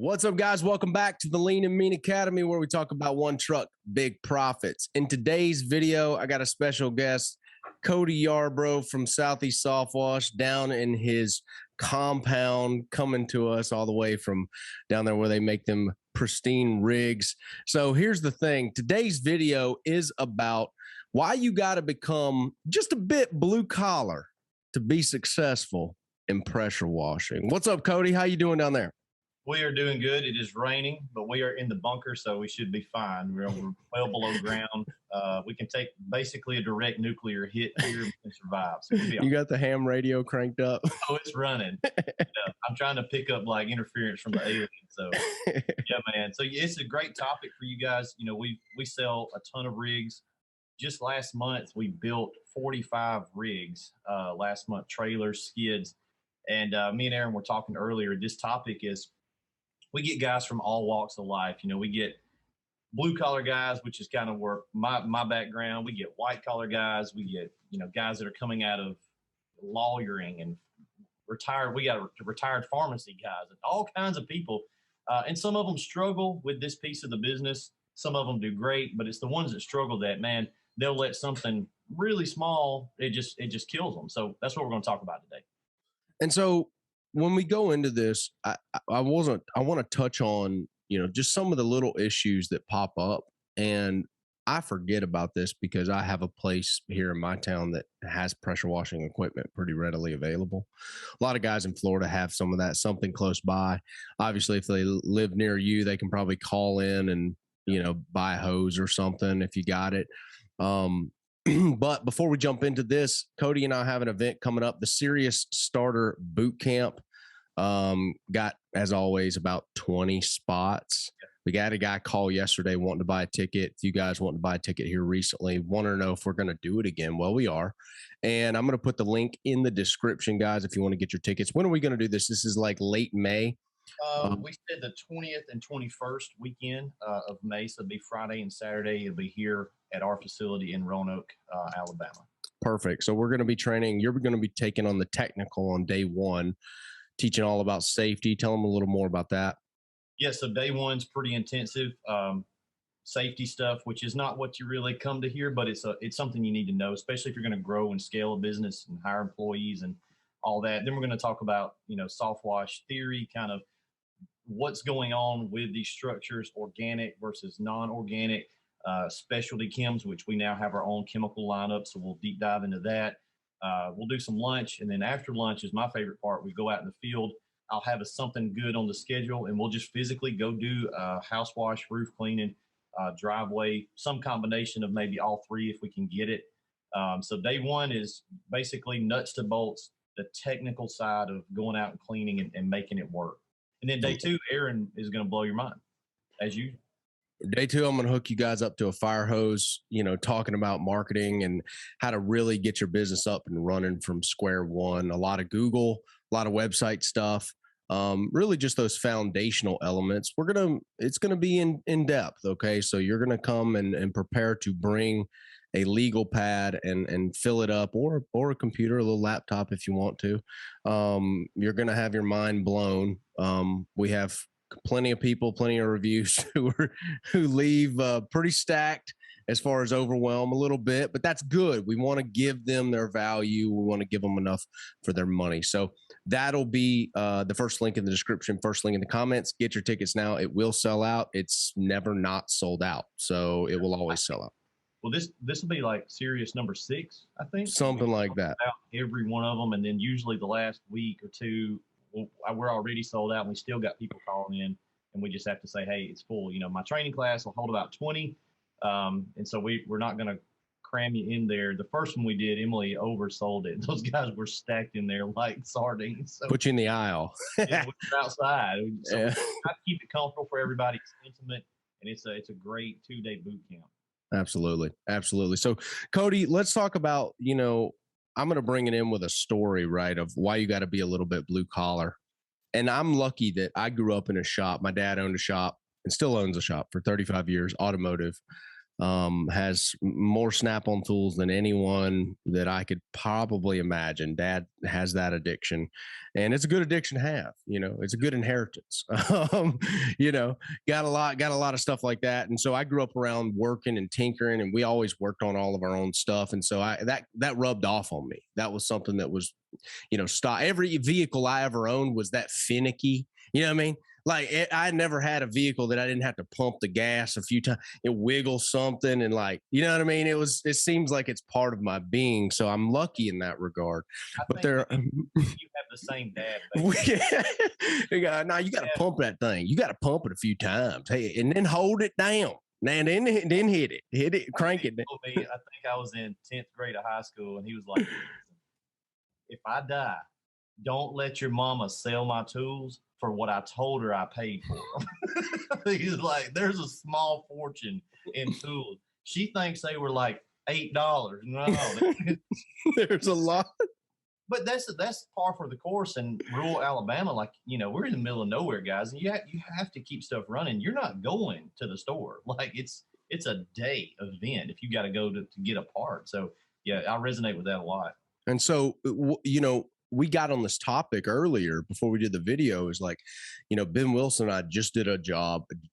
What's up, guys? Welcome back to the Lean and Mean Academy, where we talk about one truck, big profits. In today's video, I got a special guest, Cody Yarbrough from Southeast Soft Wash, down in his compound, coming to us all the way from down there where they make them pristine rigs. So here's the thing. Today's video is about why you got to become just a bit blue collar to be successful in pressure washing. What's up, Cody? How you doing down there? We are doing good. It is raining, but we are in the bunker, so we should be fine. We're well below ground. We can take basically a direct nuclear hit here and survive. So you got the ham radio cranked up? Oh, it's running. I'm trying to pick up like interference from the aliens. So yeah, man. So it's a great topic for you guys. You know, we sell a ton of rigs. Just last month, we built 45 rigs. Last month, trailers, skids, and me and Aaron were talking earlier. This topic is, we get guys from all walks of life. You know, we get blue collar guys, which is kind of where my background. We get white collar guys. We get, you know, guys that are coming out of lawyering and retired. We got retired pharmacy guys and all kinds of people. And some of them struggle with this piece of the business. Some of them do great, but it's the ones that struggle that, man, they'll let something really small, it just kills them. So that's what we're going to talk about today. And so when we go into this, I want to touch on, you know, just some of the little issues that pop up. And I forget about this because I have a place here in my town that has pressure washing equipment pretty readily available. A lot of guys in Florida have some of that, something close by. Obviously, if they live near you, they can probably call in and, you know, buy a hose or something if you got it. But before we jump into this, Cody and I have an event coming up, the Serious Starter Boot Camp. Got, as always, about 20 spots. We got a guy call yesterday wanting to buy a ticket. If you guys want to buy a ticket here recently, want to know if we're going to do it again. Well, we are. And I'm going to put the link in the description, guys, if you want to get your tickets. When are we going to do this? This is like late May. We said the 20th and 21st weekend of May. So it'll be Friday and Saturday. It'll be here at our facility in Roanoke, Alabama. Perfect. So we're going to be training. You're going to be taking on the technical on day one, teaching all about safety. Tell them a little more about that. Yeah, so day one's pretty intensive. Safety stuff, which is not what you really come to hear, but it's something you need to know, especially if you're going to grow and scale a business and hire employees and all that. Then we're going to talk about, you know, soft wash theory, kind of what's going on with these structures, organic versus non-organic, specialty chems, which we now have our own chemical lineup. So we'll deep dive into that. We'll do some lunch. And then after lunch is my favorite part. We go out in the field. I'll have something good on the schedule, and we'll just physically go do house wash, roof cleaning, driveway, some combination of maybe all three if we can get it. So day one is basically nuts to bolts, the technical side of going out and cleaning and making it work. And then day two, Aaron is going to blow your mind, as usual. Day two, I'm going to hook you guys up to a fire hose, you know, talking about marketing and how to really get your business up and running from square one. A lot of Google, a lot of website stuff, really just those foundational elements. It's going to be in depth. Okay. So you're going to come and prepare to bring a legal pad and fill it up, or a computer, a little laptop if you want to. You're going to have your mind blown. We have plenty of people, plenty of reviews who leave pretty stacked as far as overwhelm a little bit, but that's good. We want to give them their value. We want to give them enough for their money. So that'll be the first link in the description, first link in the comments. Get your tickets now. It will sell out. It's never not sold out. So it will always sell out. Well, this will be like series number 6, I think. Something like that. Every one of them. And then usually the last week or two, we're already sold out and we still got people calling in, and we just have to say, hey, it's full. You know, my training class will hold about 20. And so we're not going to cram you in there. The first one we did, Emily oversold it. Those guys were stacked in there like sardines. So, put you in the aisle. yeah, we're outside. So yeah. We try to keep it comfortable for everybody. It's intimate, and it's a great 2-day boot camp. Absolutely. Absolutely. So Cody, let's talk about, you know, I'm going to bring it in with a story, right, of why you got to be a little bit blue collar. And I'm lucky that I grew up in a shop. My dad owned a shop and still owns a shop for 35 years, automotive. has more snap-on tools than anyone that I could probably imagine. Dad has that addiction, and it's a good addiction to have. It's a good inheritance. You know, got a lot of stuff like that, and so I grew up around working and tinkering, and we always worked on all of our own stuff, and so that rubbed off on me. That was something that was, stop. Every vehicle I ever owned was that finicky. You know what I mean? Like I never had a vehicle that I didn't have to pump the gas a few times. It wiggles something, and like, you know what I mean. It seems like it's part of my being, so I'm lucky in that regard. I But think there, you have the same dad, basically. now you got to Yeah, pump that thing. You got to pump it a few times, hey, and then hold it down. Now then hit it, my crank dad it. told me, I think I was in 10th grade of high school, and he was like, if I die, don't let your mama sell my tools for what I told her I paid for them. He's like, there's a small fortune in tools. She thinks they were like $8. No, There's a lot. but that's par for the course in rural Alabama. Like, we're in the middle of nowhere, guys, and you have to keep stuff running. You're not going to the store. Like it's a day event if you got to go to get a part. So yeah, I resonate with that a lot. And so, we got on this topic earlier before we did the video. Is like, Ben Wilson and I just did a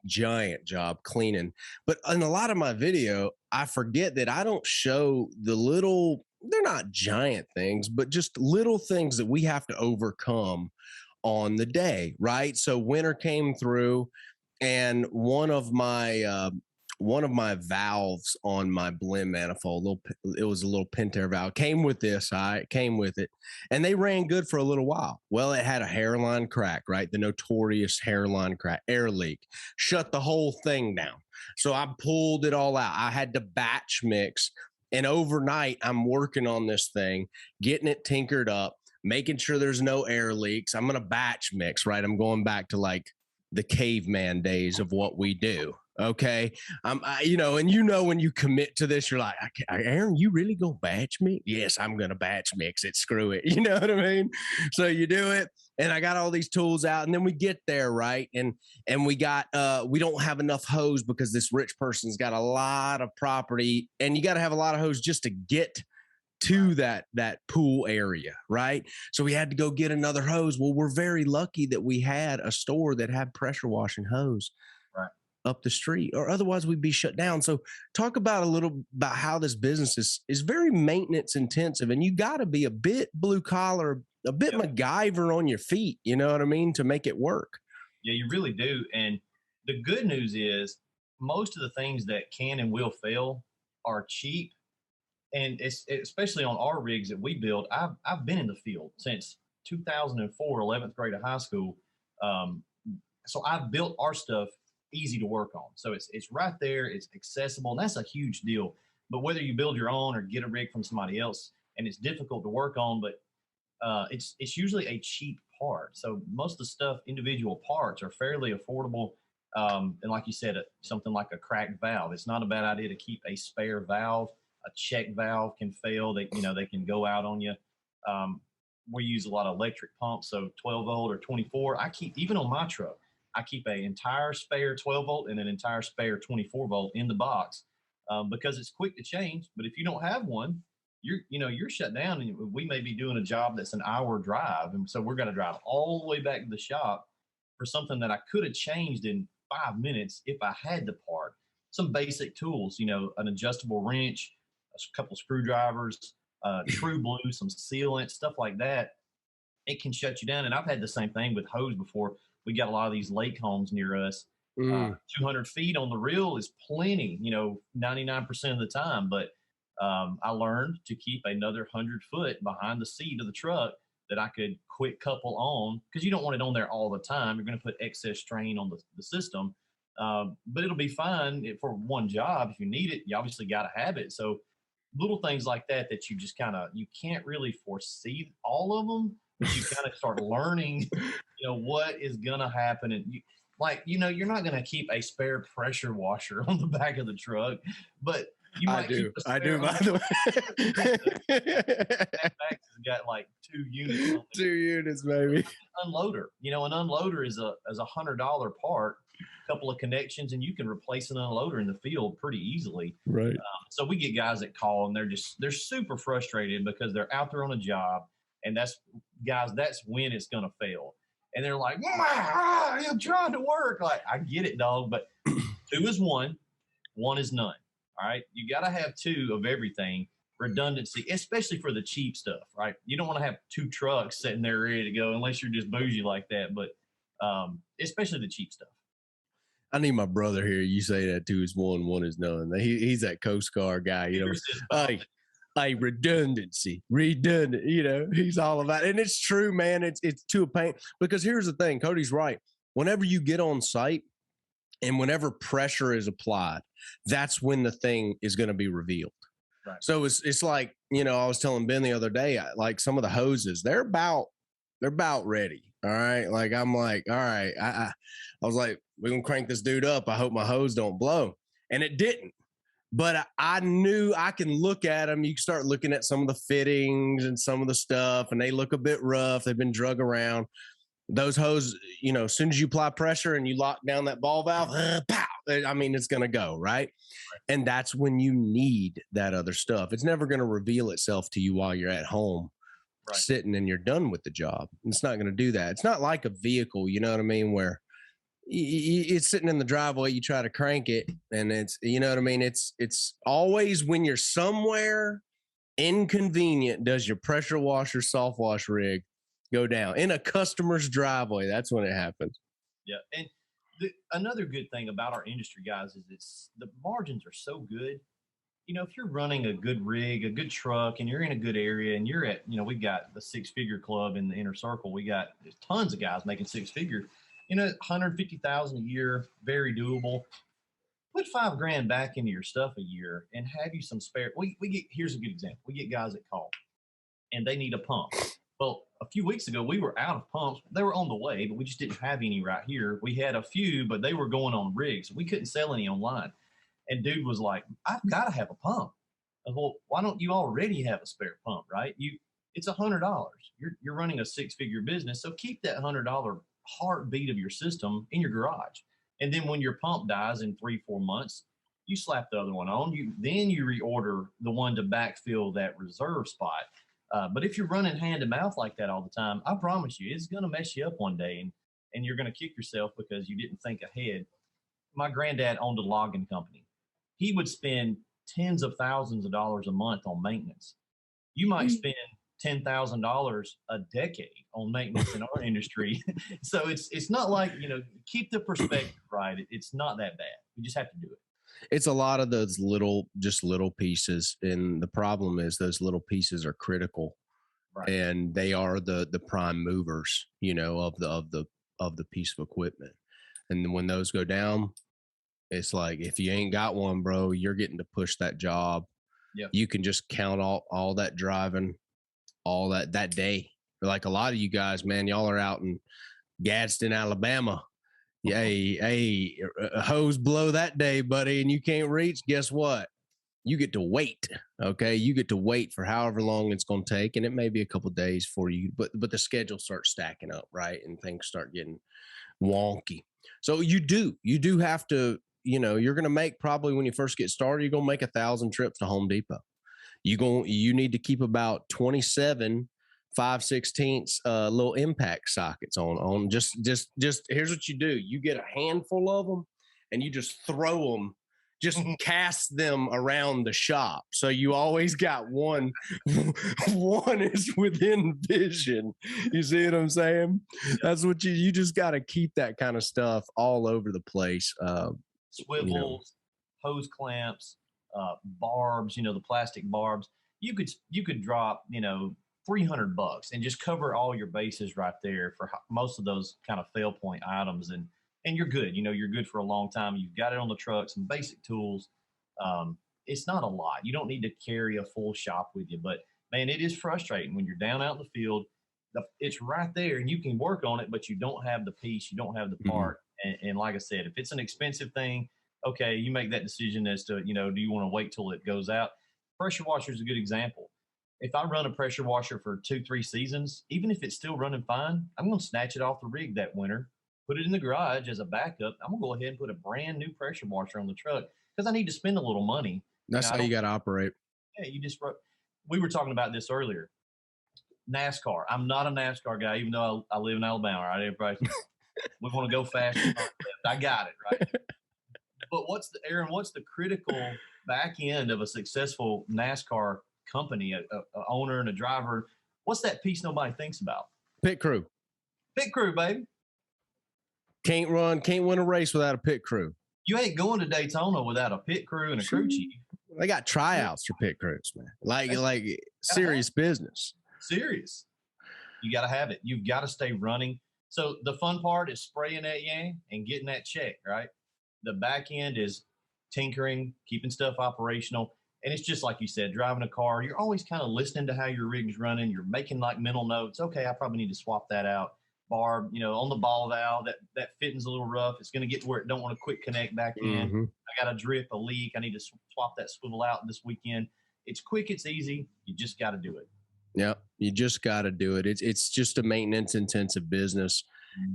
giant job cleaning. But in a lot of my video, I forget that I don't show the little, they're not giant things, but just little things that we have to overcome on the day, right? So winter came through, and one of my valves on my blend manifold, it was a little Pentair valve, came with this. I came with it, and they ran good for a little while. Well, it had a hairline crack, right? The notorious hairline crack, air leak, shut the whole thing down. So I pulled it all out. I had to batch mix, and overnight I'm working on this thing, getting it tinkered up, making sure there's no air leaks. I'm gonna batch mix, right? I'm going back to like the caveman days of what we do. Okay. And when you commit to this, you're like, Aaron, you really go batch mix? Yes, I'm going to batch mix it. Screw it. You know what I mean? So you do it. And I got all these tools out, and then we get there, right? And we don't have enough hose because this rich person's got a lot of property, and you got to have a lot of hose just to get to that pool area, right? So we had to go get another hose. Well, we're very lucky that we had a store that had pressure washing hose Right. up the street, or otherwise we'd be shut down. So talk about a little about how this business is very maintenance intensive, and you got to be a bit blue collar, a bit Yep. MacGyver on your feet, you know what I mean, to make it work. Yeah, you really do. And the good news is most of the things that can and will fail are cheap. And it's especially on our rigs that we build. I've been in the field since 2004, 11th grade of high school. Um, so I've built our stuff easy to work on. So it's right there, it's accessible, and that's a huge deal. But whether you build your own or get a rig from somebody else, and it's difficult to work on, but it's usually a cheap part. So most of the stuff, individual parts, are fairly affordable. And like you said, something like a cracked valve, it's not a bad idea to keep a spare valve. A check valve can fail. They can go out on you. We use a lot of electric pumps, so 12 volt or 24. I keep, even on my truck, I keep an entire spare 12 volt and an entire spare 24 volt in the box, because it's quick to change. But if you don't have one, you're shut down, and we may be doing a job that's an hour drive, and so we're going to drive all the way back to the shop for something that I could have changed in 5 minutes if I had the part. Some basic tools, an adjustable wrench, a couple screwdrivers, true blue, some sealant, stuff like that. It can shut you down. And I've had the same thing with hose before. We got a lot of these lake homes near us. 200 feet on the reel is plenty, 99% of the time. But I learned to keep another 100 foot behind the seat of the truck that I could quick couple on, because you don't want it on there all the time. You're going to put excess strain on the system. But it'll be fine for one job. If you need it, you obviously got to have it. So little things like that you just you can't really foresee all of them, but you kind of start learning, what is going to happen. And you're not going to keep a spare pressure washer on the back of the truck, but You I might keep do. a I spare do, by the way. that Max has got like 2 units on 2 units, maybe. unloader. You know, an unloader is $100 part, couple of connections, and you can replace an unloader in the field pretty easily. Right. So we get guys that call and they're super frustrated because they're out there on a job, and that's when it's gonna fail. And they're like, I'm trying to work. Like, I get it, dog, but two is one is none. All right. You got to have two of everything. Redundancy, especially for the cheap stuff, right? You don't want to have two trucks sitting there ready to go unless you're just bougie like that. But especially the cheap stuff. I need my brother here. You say that two is one is none. He's that Coast Guard guy, you know. Like redundancy, redundant, you know, he's all about it. And it's true, man. It's to a pain, because here's the thing, Cody's right. Whenever you get on site and whenever pressure is applied, that's when the thing is going to be revealed. Right. So it's like, you know, I was telling Ben the other day, like some of the hoses, they're about ready. All right. Like, I'm like, all right. I was like, we're going to crank this dude up. I hope my hose don't blow. And it didn't. But I knew I can look at them. You can start looking at some of the fittings and some of the stuff, and they look a bit rough. They've been drug around. Those hoses, you know, as soon as you apply pressure and you lock down that ball valve, pow, I mean, it's going to go, right? And that's when you need that other stuff. It's never going to reveal itself to you while you're at home sitting and you're done with the job. It's not going to do that. It's not like a vehicle, you know what I mean, where it's sitting in the driveway, you try to crank it, and it's, you know what I mean, it's always when you're somewhere inconvenient does your pressure washer soft wash rig go down in a customer's driveway. That's when it happens. Yeah. And another good thing about our industry, guys, is the margins are so good. You know, if you're running a good rig, a good truck, and you're in a good area, and you're at, you know, we've got the 6-figure club in the inner circle. We got tons of guys making 6-figure. You know, 150,000 a year, very doable. Put $5,000 back into your stuff a year and have you some spare. We get, here's a good example. We get guys that call and they need a pump. Well, a few weeks ago, we were out of pumps. They were on the way, but we just didn't have any right here. We had a few, but they were going on rigs. We couldn't sell any online. And dude was like, I've got to have a pump. I said, well, why don't you already have a spare pump, right? It's $100. You're running a 6-figure business, so keep that $100 heartbeat of your system in your garage. And then when your pump dies in 3-4 months, you slap the other one on. Then you reorder the one to backfill that reserve spot. But if you're running hand to mouth like that all the time, I promise you, it's going to mess you up one day, and you're going to kick yourself because you didn't think ahead. My granddad owned a logging company. He would spend tens of thousands of dollars a month on maintenance. You might spend $10,000 a decade on maintenance in our industry. So it's not like, you know, keep the perspective right. It's not that bad. You just have to do it. It's a lot of those little pieces. And the problem is those little pieces are critical, and they are the prime movers, you know, of the piece of equipment. And when those go down, it's like, if you ain't got one, bro, you're getting to push that job. Yep. You can just count all that driving, all that day. Like a lot of you guys, man, y'all are out in Gadsden, Alabama. Hey, a hose blow that day, buddy, and you can't reach. Guess what? You get to wait. Okay, you get to wait for however long it's going to take, and it may be a couple of days for you, but the schedule starts stacking up, right, and things start getting wonky. So you do have to, you know, you're going to make, probably when you first get started, you're going to make 1,000 trips to Home Depot. You need to keep about 27 5/16 little impact sockets on just here's what you do. You get a handful of them and you just throw them, just cast them around the shop. So you always got one is within vision. You see what I'm saying? That's what you just got to keep that kind of stuff all over the place. Swivels, you know, hose clamps, barbs, you know, the plastic barbs. You could drop, you know, $300 and just cover all your bases right there for most of those kind of fail point items, and you're good. You know, you're good for a long time. You've got it on the truck, some basic tools. It's not a lot. You don't need to carry a full shop with you, but man, it is frustrating when you're down out in the field. It's right there and you can work on it, but you don't have the piece, you don't have the part. And like I said, if it's an expensive thing, okay, you make that decision as to, do you want to wait till it goes out? Pressure washer is a good example. If I run a pressure washer for 2, 3 seasons, even if it's still running fine, I'm going to snatch it off the rig that winter, put it in the garage as a backup. I'm going to go ahead and put a brand new pressure washer on the truck because I need to spend a little money. That's I how you don't, got to operate. yeah, we were talking about this earlier. NASCAR. I'm not a NASCAR guy, even though I live in Alabama, right? Everybody, we want to go fast. I got it, right? But what's the critical back end of a successful NASCAR company, a owner and a driver? What's that piece nobody thinks about? Pit crew. Pit crew, baby. Can't win a race without a pit crew. You ain't going to Daytona without a pit crew and a crew chief. They got tryouts for pit crews, man. Like serious business. Serious. You got to have it. You've got to stay running. So the fun part is spraying that yang and getting that check, right? The back end is tinkering, keeping stuff operational. And it's just like you said, driving a car, you're always kind of listening to how your rig's running. You're making like mental notes. Okay, I probably need to swap that out. Barb, on the ball valve, that fitting's a little rough. It's going to get to where it don't want to quick connect back in. Mm-hmm. I got a drip, a leak. I need to swap that swivel out this weekend. It's quick. It's easy. You just got to do it. Yeah, you just got to do it. It's just a maintenance intensive business.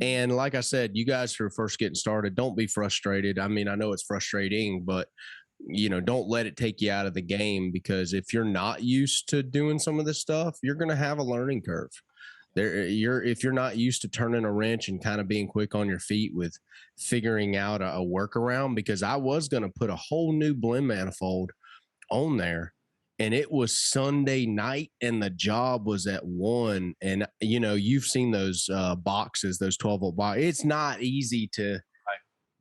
And like I said, you guys who are first getting started, don't be frustrated. I mean, I know it's frustrating, but don't let it take you out of the game, because if you're not used to doing some of this stuff, you're going to have a learning curve. If you're not used to turning a wrench and kind of being quick on your feet with figuring out a workaround, because I was going to put a whole new blend manifold on there, and it was Sunday night and the job was at 1. And you've seen those boxes, those 12-volt boxes. It's not easy to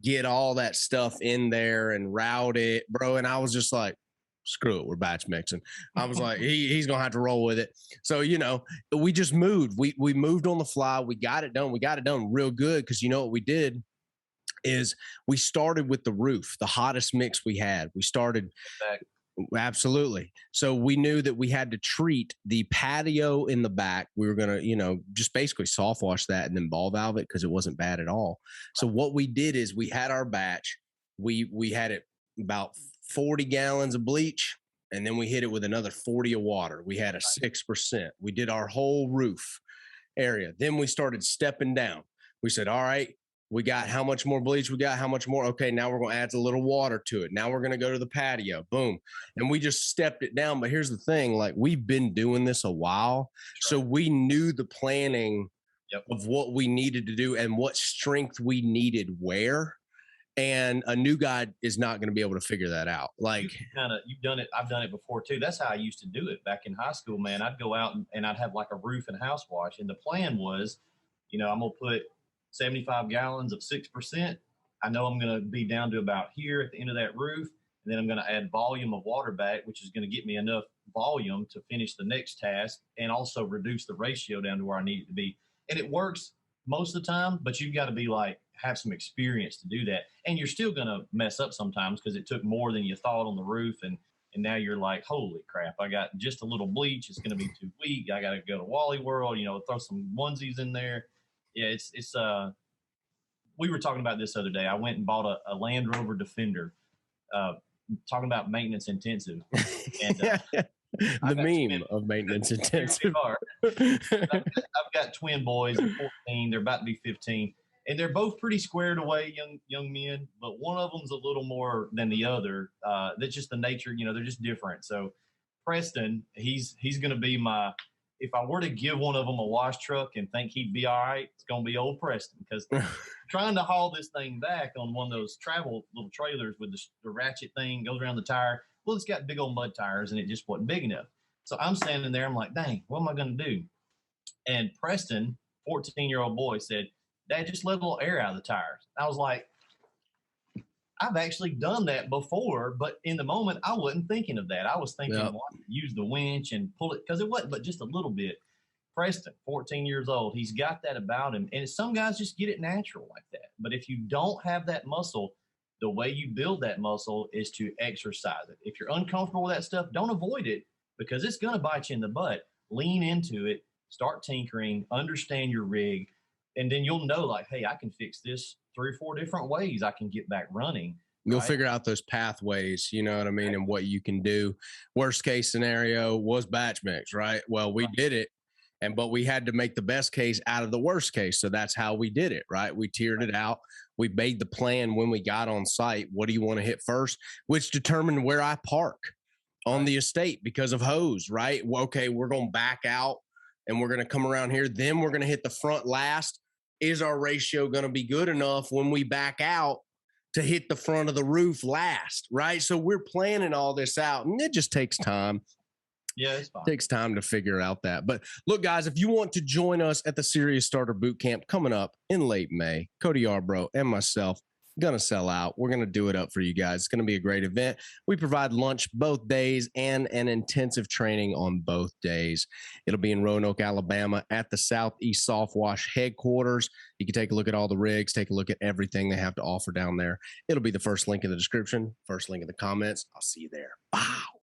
get all that stuff in there and route it, bro. And I was just like, screw it, we're batch mixing. I was like, he's gonna have to roll with it. So we just moved. We moved on the fly. We got it done. We got it done real good, because what we did is we started with the roof, the hottest mix we had. We started absolutely. So we knew that we had to treat the patio in the back. We were gonna just basically soft wash that and then ball valve it, because it wasn't bad at all. So what we did is we had our batch. We had it about 40 gallons of bleach, and then we hit it with another 40 of water. We had a 6%. We did our whole roof area. Then we started stepping down. We said, all right, we got how much more bleach we got, how much more. Okay, now we're going to add a little water to it. Now we're going to go to the patio. Boom. And we just stepped it down. But here's the thing, like, we've been doing this a while. So we knew the planning of what we needed to do and what strength we needed where. And a new guy is not going to be able to figure that out. Like, you've done it. I've done it before too. That's how I used to do it back in high school, man. I'd go out and I'd have like a roof and house wash. And the plan was, I'm going to put 75 gallons of 6%. I know I'm going to be down to about here at the end of that roof. And then I'm going to add volume of water back, which is going to get me enough volume to finish the next task and also reduce the ratio down to where I need it to be. And it works most of the time, but you've got to be like, have some experience to do that. And you're still going to mess up sometimes because it took more than you thought on the roof. And now you're like, holy crap, I got just a little bleach. It's going to be too weak. I got to go to Wally World, throw some onesies in there. Yeah, we were talking about this the other day. I went and bought a Land Rover Defender, talking about maintenance intensive. And the meme of maintenance intensive. I've got twin boys, 14. They're about to be 15. And they're both pretty squared away young men, but one of them's a little more than the other. That's just the nature, they're just different. So Preston, he's going to be if I were to give one of them a wash truck and think he'd be all right, it's going to be old Preston, because trying to haul this thing back on one of those travel little trailers with the ratchet thing goes around the tire. Well, it's got big old mud tires and it just wasn't big enough. So I'm standing there. I'm like, dang, what am I going to do? And Preston, 14-year-old boy, said, Dad, just let a little air out of the tires. I was like, I've actually done that before, but in the moment, I wasn't thinking of that. I was thinking, use the winch and pull it, because it wasn't but just a little bit. Preston, 14 years old, he's got that about him. And some guys just get it natural like that. But if you don't have that muscle, the way you build that muscle is to exercise it. If you're uncomfortable with that stuff, don't avoid it, because it's going to bite you in the butt. Lean into it, start tinkering, understand your rig. And then you'll know, like, hey, I can fix this 3 or 4 different ways I can get back running. You'll right? figure out those pathways, you know what I mean, and what you can do. Worst case scenario was batch mix, right? Well, we Right. did it, but we had to make the best case out of the worst case. So that's how we did it, right? We tiered Right. it out. We made the plan when we got on site. What do you want to hit first? Which determined where I park on Right. the estate because of hose, right? Well, okay, we're going to back out and we're going to come around here. Then we're going to hit the front last. Is our ratio going to be good enough when we back out to hit the front of the roof last, right? So we're planning all this out, and it just takes time. Yeah, it's fine. Takes time to figure out that. But look, guys, if you want to join us at the Serious Starter Boot Camp coming up in late May, Cody Yarbrough and myself gonna sell out. We're gonna do it up for you guys. It's gonna be a great event. We provide lunch both days and an intensive training on both days. It'll be in Roanoke, Alabama, at the Southeast Soft Wash headquarters. You can take a look at all the rigs, take a look at everything they have to offer down there. It'll be the first link in the description, first link in the comments. I'll see you there. Bye.